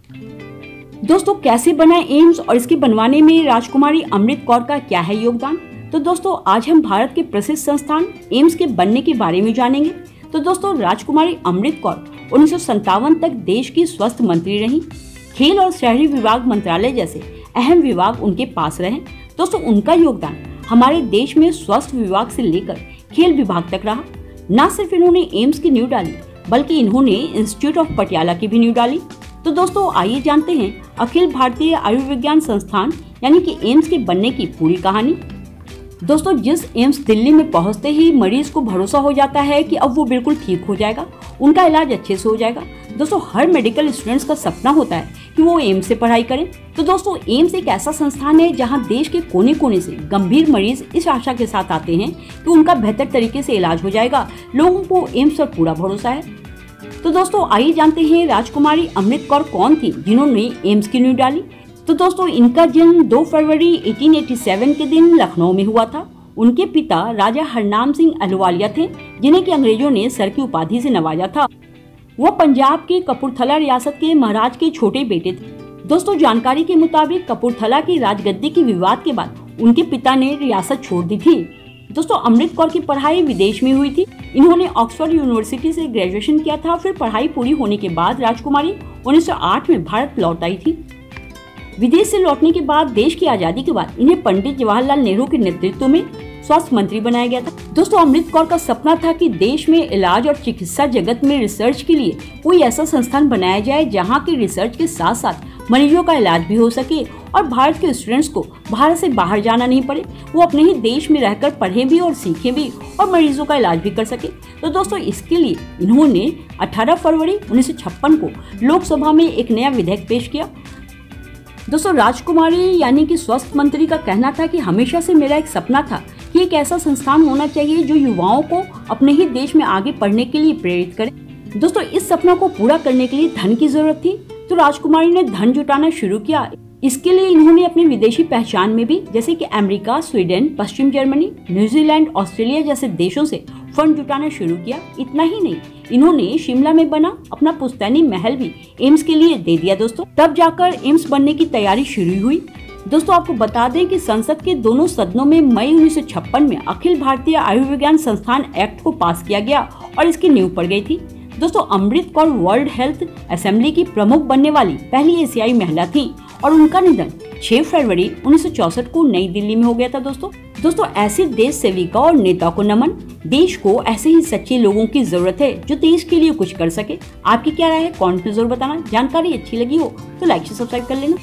दोस्तों कैसे बना एम्स और इसके बनवाने में राजकुमारी अमृत कौर का क्या है योगदान। तो दोस्तों आज हम भारत के प्रसिद्ध संस्थान एम्स के बनने के बारे में जानेंगे। तो दोस्तों राजकुमारी अमृत कौर 1957 तक देश की स्वास्थ्य मंत्री रही। खेल और शहरी विभाग मंत्रालय जैसे अहम विभाग उनके पास रहे। दोस्तों उनका योगदान हमारे देश में स्वास्थ्य विभाग से लेकर खेल विभाग तक रहा। न सिर्फ इन्होंने एम्स की नींव डाली बल्कि इन्होंने इंस्टीट्यूट ऑफ पटियाला की भी नींव डाली। तो दोस्तों आइए जानते हैं अखिल भारतीय आयुर्विज्ञान संस्थान यानी कि एम्स के बनने की पूरी कहानी। दोस्तों जिस एम्स दिल्ली में पहुंचते ही मरीज को भरोसा हो जाता है कि अब वो बिल्कुल ठीक हो जाएगा, उनका इलाज अच्छे से हो जाएगा। दोस्तों हर मेडिकल स्टूडेंट्स का सपना होता है कि वो एम्स से पढ़ाई करें। तो दोस्तों एम्स एक ऐसा संस्थान है जहां देश के कोने कोने से गंभीर मरीज इस आशा के साथ आते हैं कि उनका बेहतर तरीके से इलाज हो जाएगा। लोगों को एम्स पर पूरा भरोसा है। तो दोस्तों आइए जानते हैं राजकुमारी अमृत कौर कौन थी जिन्होंने एम्स की नींव डाली। तो दोस्तों इनका जन्म 2 फरवरी 1887 के दिन लखनऊ में हुआ था। उनके पिता राजा हरनाम सिंह अहलुवालिया थे जिन्हें कि अंग्रेजों ने सर की उपाधि से नवाजा था। वो पंजाब के कपूरथला रियासत के महाराज के छोटे बेटे थे। दोस्तों जानकारी के मुताबिक कपूरथला की राजगद्दी के विवाद के बाद उनके पिता ने रियासत छोड़ दी थी। दोस्तों अमृत कौर की पढ़ाई विदेश में हुई थी। इन्होंने ऑक्सफोर्ड यूनिवर्सिटी से ग्रेजुएशन किया था। फिर पढ़ाई पूरी होने के बाद राजकुमारी 1908 में भारत लौट आई थी। विदेश से लौटने के बाद देश की आजादी के बाद इन्हें पंडित जवाहरलाल नेहरू के नेतृत्व में स्वास्थ्य मंत्री बनाया गया था। दोस्तों अमृत कौर का सपना था कि देश में इलाज और चिकित्सा जगत में रिसर्च के लिए कोई ऐसा संस्थान बनाया जाए जहां की रिसर्च के साथ साथ मरीजों का इलाज भी हो सके और भारत के स्टूडेंट्स को भारत से बाहर जाना नहीं पड़े, वो अपने ही देश में रहकर पढ़े भी और सीखे भी और मरीजों का इलाज भी कर सके। तो दोस्तों इसके लिए इन्होंने 18 फरवरी 1956 को लोकसभा में एक नया विधेयक पेश किया। दोस्तों राजकुमारी यानी कि स्वास्थ्य मंत्री का कहना था कि हमेशा से मेरा एक सपना था कि एक ऐसा संस्थान होना चाहिए जो युवाओं को अपने ही देश में आगे पढ़ने के लिए प्रेरित करे। दोस्तों इस सपना को पूरा करने के लिए धन की जरूरत थी, तो राजकुमारी ने धन जुटाना शुरू किया। इसके लिए इन्होंने अपनी विदेशी पहचान में भी जैसे कि अमेरिका, स्वीडन, पश्चिम जर्मनी, न्यूजीलैंड, ऑस्ट्रेलिया जैसे देशों से फंड जुटाना शुरू किया। इतना ही नहीं, इन्होंने शिमला में बना अपना पुश्तैनी महल भी एम्स के लिए दे दिया। दोस्तों तब जाकर एम्स बनने की तैयारी शुरू हुई। दोस्तों आपको बता दें कि संसद के दोनों सदनों में मई 1956 में अखिल भारतीय आयुर्विज्ञान संस्थान एक्ट को पास किया गया और इसकी नींव पड़ गई थी। दोस्तों Amrit Kaur world health assembly की प्रमुख बनने वाली पहली एशियाई महिला थी और उनका निधन 6 फरवरी 1964 को नई दिल्ली में हो गया था। दोस्तों ऐसे देश सेविका और नेता को नमन। देश को ऐसे ही सच्चे लोगों की जरूरत है जो देश के लिए कुछ कर सके। आपकी क्या राय है कमेंट में जरूर बताना। जानकारी अच्छी लगी हो तो लाइक से सब्सक्राइब कर लेना।